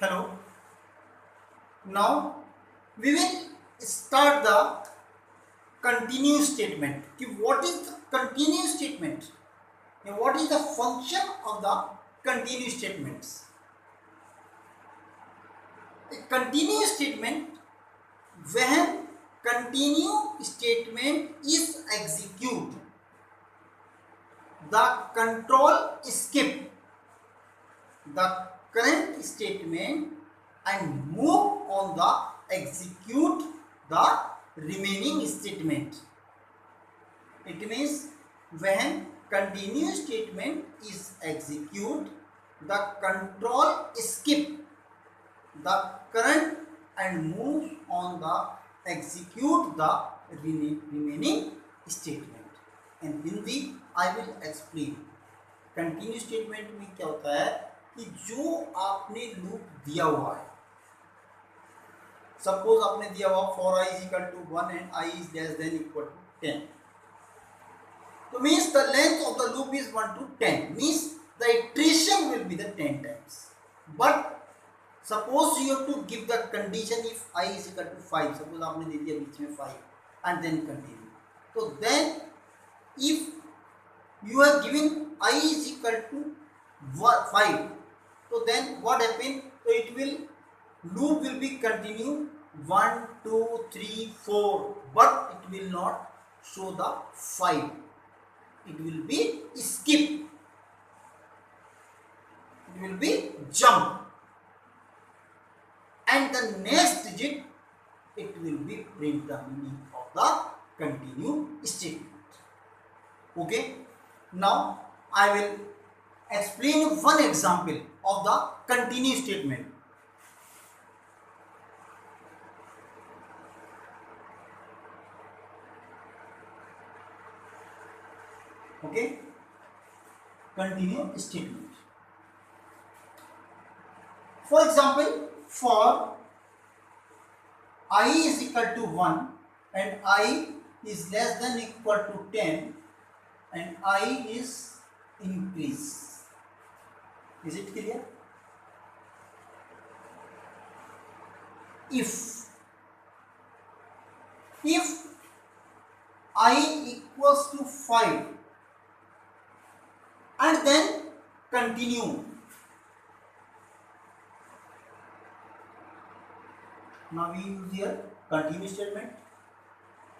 Hello. Now we will start the continuous statement. What is the continuous statement? And what is the function of the continuous statements? A continuous statement, when continuous statement is executed, the control skip the current statement and move on the execute the remaining statement. It means when continuous statement is executed, the control skip the current and move on the execute the remaining statement. In Hindi I will explain. Continue statement में क्या होता है कि जो आपने loop दिया हुआ है, सपोज आपने दिया हुआ for I is equal to 1 and I is less than equal to 10, तो means the length of the loop is 1 to 10, means the iteration will be the 10 times. But suppose you have to give the condition if I is equal to 5, suppose आपने दे दिया बीच में 5 and then continue, तो then if you are given I is equal to 5, so then what happen? So it will loop will be continue 1 2 3 4, but it will not show the 5, it will be skip, it will be jump, and the next digit it will be print the meaning of the continue statement. Okay, now I will explain one example of the continue statement. Okay, continue statement. For example, for I is equal to 1 and I is less than equal to 10 and I is increase. Is it clear? If I equals to 5 and then continue, now we use here continue statement,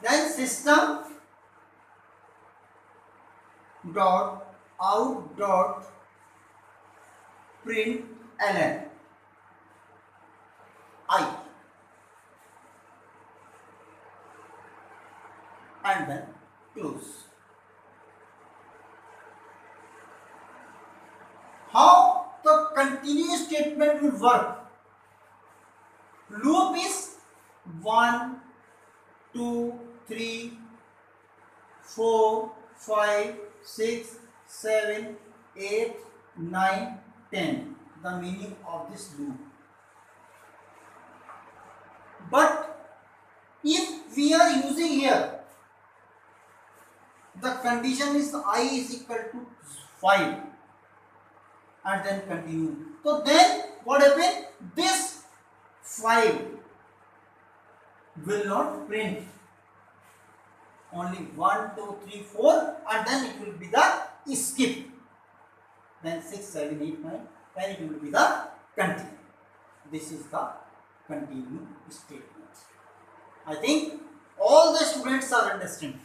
then system dot out dot print ln I, and then close. How the continuous statement will work? Loop is 1 2 3 4 5 6 7 8 9 10, the meaning of this loop. But if we are using here the condition is I is equal to 5 and then continue, so then what happen? This 5 will not print, only 1 2 3 4 and then it will be the skip, then 6 7 8 9, then it will be the continue. This is the continue statement. I think all the students are understand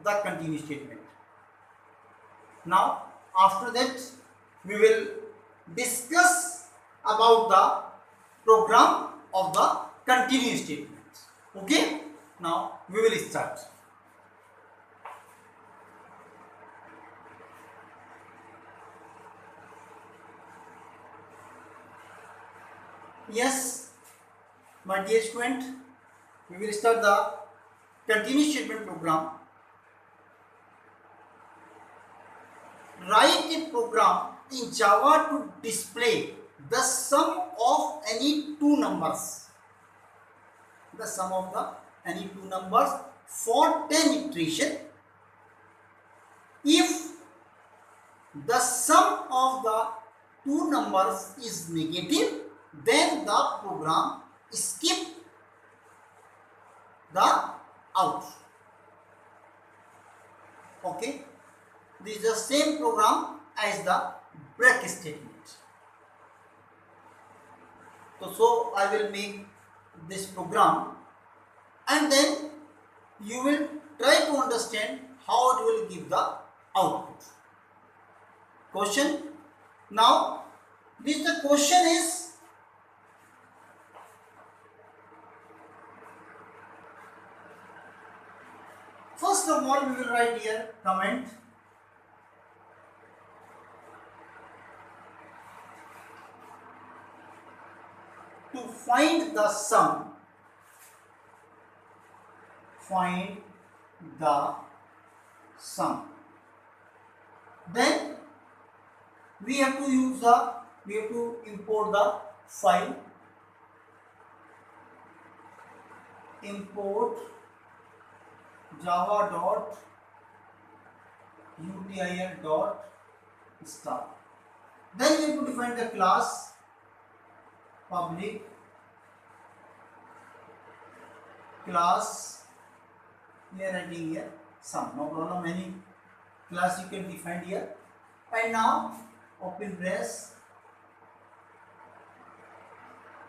the continue statement. Now after that we will discuss about the program of the continue statement. Okay, now we will start. Yes, my dear student, we will start the continue statement program. Write a program in Java to display the sum of any two numbers. The sum of the any two numbers for 10 iteration. If the sum of the two numbers is negative, then the program skip the out. Okay, this is the same program as the break statement. So I will make this program, and then you will try to understand how it will give the output. Question. Now this the question is, first of all we will write here comment to find the sum. Find the sum. Then we have to import the file. Import java.util.star. Then we have to define the class public class. We are writing here sum, no problem, any class you can define here. And now open brace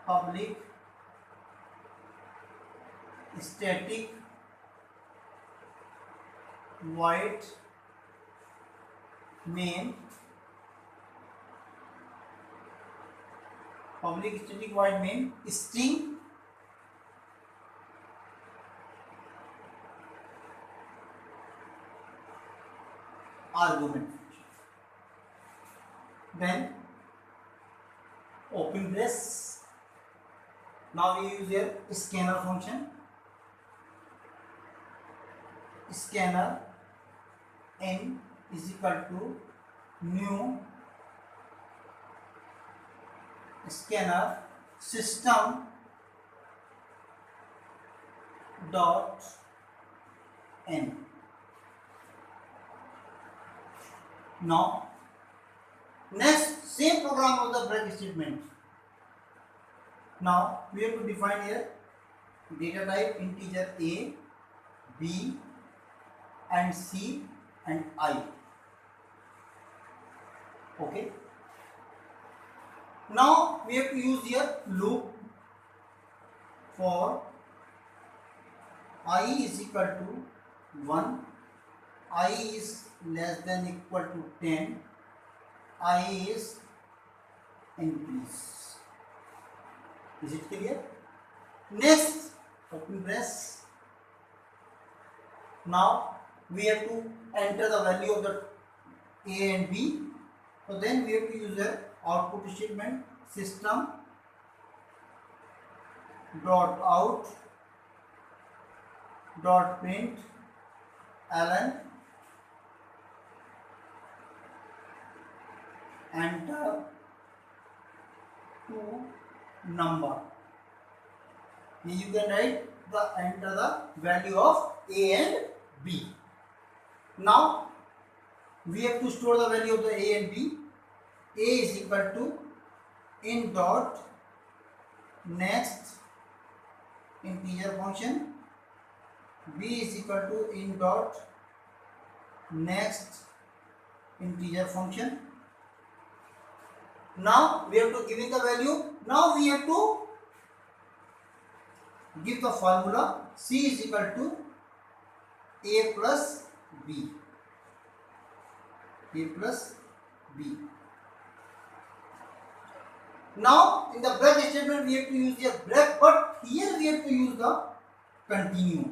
public static void main, public static void main string argument. Then open brace. Now we use here scanner function. Scanner n is equal to new scanner system dot n. Now next, same program of the break statement. Now we have to define here data type integer a, b and c and I. Okay. Now we have to use here loop for I is equal to 1, I is less than equal to 10, I is increase. Is it clear? Next, open brace. Now we have to enter the value of the a and b. So then we have to use the output statement system dot out dot print ln enter to number. You can write enter the value of a and b. Now we have to store the value of the a and b. A is equal to in dot next integer function, b is equal to in dot next integer function. Now we have to give in the value. Now we have to give the formula c is equal to a plus b. A plus b. Now in the break statement we have to use a break, but here we have to use the continue.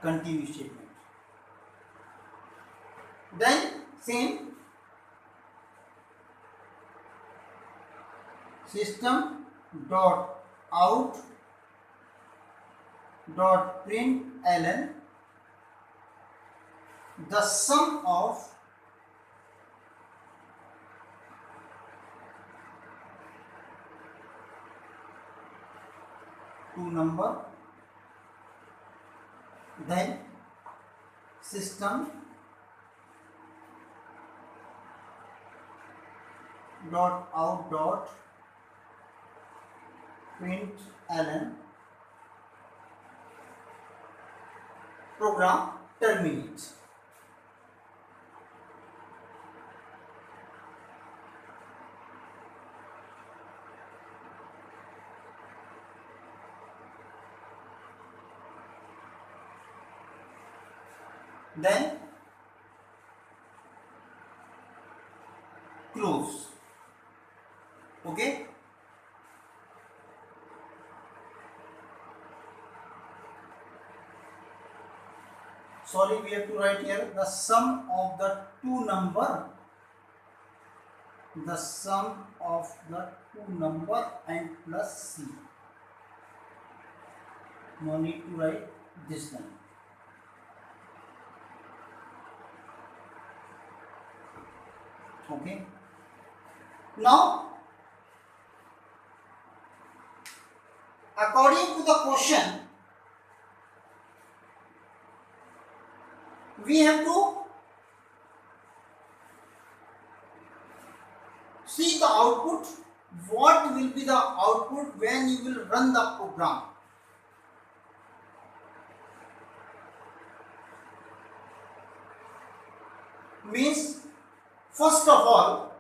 Continue statement. Then same system dot out dot print ln the sum of two number. Then system dot out dot println program terminates. Then close. Okay. Sorry, we have to write here the sum of the two number. The sum of the two number and plus C. No need to write this one. Okay. Now, according to the question, we have to see the output. What will be the output when you will run the program? Means, first of all,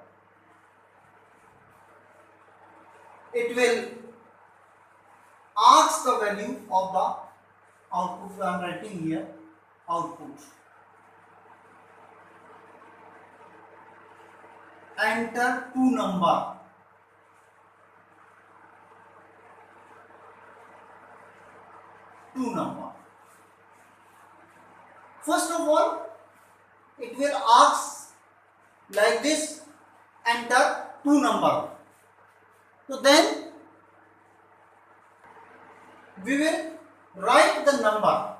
it will ask the value of the output. I am writing here output. Enter two number. Two number. First of all, it will ask like this, enter two number. So then we will write the number.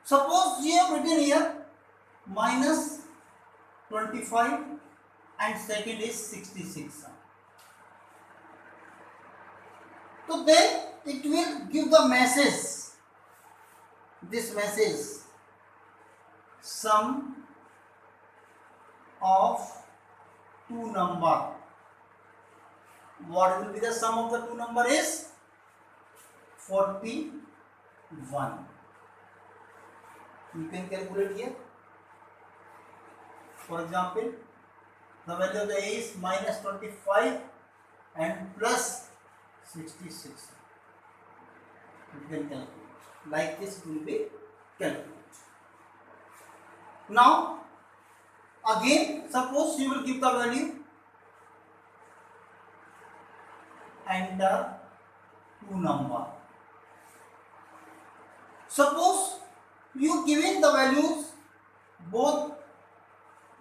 Suppose we have written here minus 25 and second is 66. So then it will give the message, this message, sum of two number. What will be the sum of the two number is 41. You can calculate here. For example, the value of the A is minus 25 and plus 66. You can calculate. Like this will be calculated. Now, again, suppose you will give the value, enter two number. Suppose you given the values, both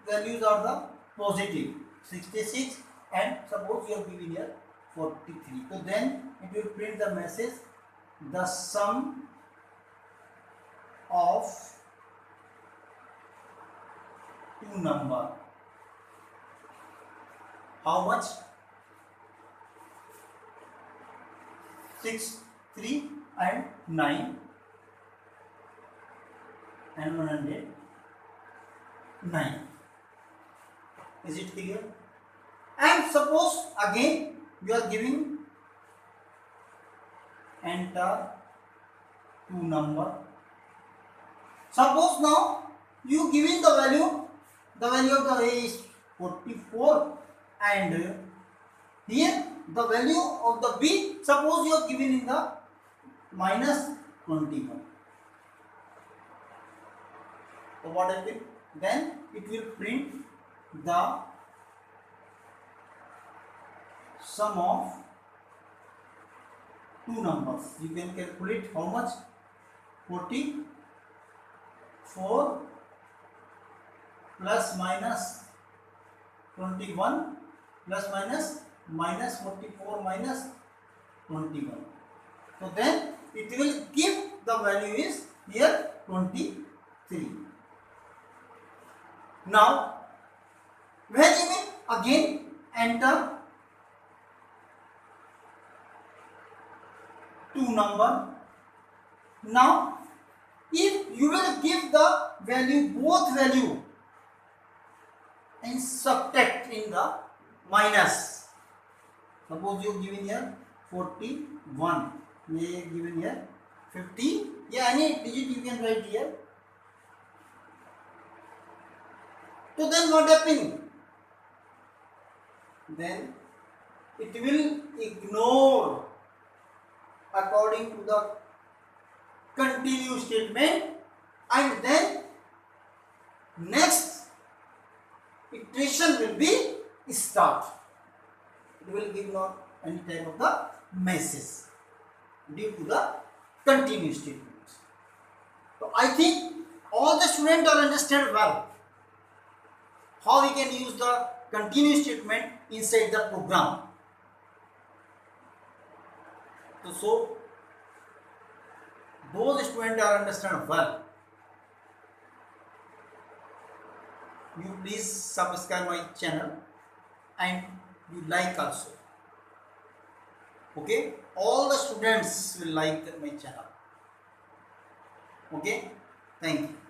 values are the positive, 66 and suppose you are giving here 43. So then it will print the message, the sum of two number. How much? 6, 3 and 9 and 109. Is it clear? And suppose again you are giving, enter two number. Suppose now you giving the value of the A is 44 and here the value of the B, suppose you are given in the minus 21. So what happened? Then it will print the sum of two numbers. You can calculate how much? 44 plus minus 21 plus minus 44 minus 21. So then it will give the value is here 23. Now when you will again enter two number. Now if you will give the value, both value, and subtract in the minus, suppose you given here 41, may given here 50, yeah, any digit you can write here. So then what happened? Then it will ignore according to the continue statement, and then next iteration will be start. It will give not any type of the message due to the continue statement. So I think all the students are understand well how we can use the continue statement inside the program. So those students are understand well. You please subscribe my channel and you like also. Okay, all the students will like my channel. Okay, thank you.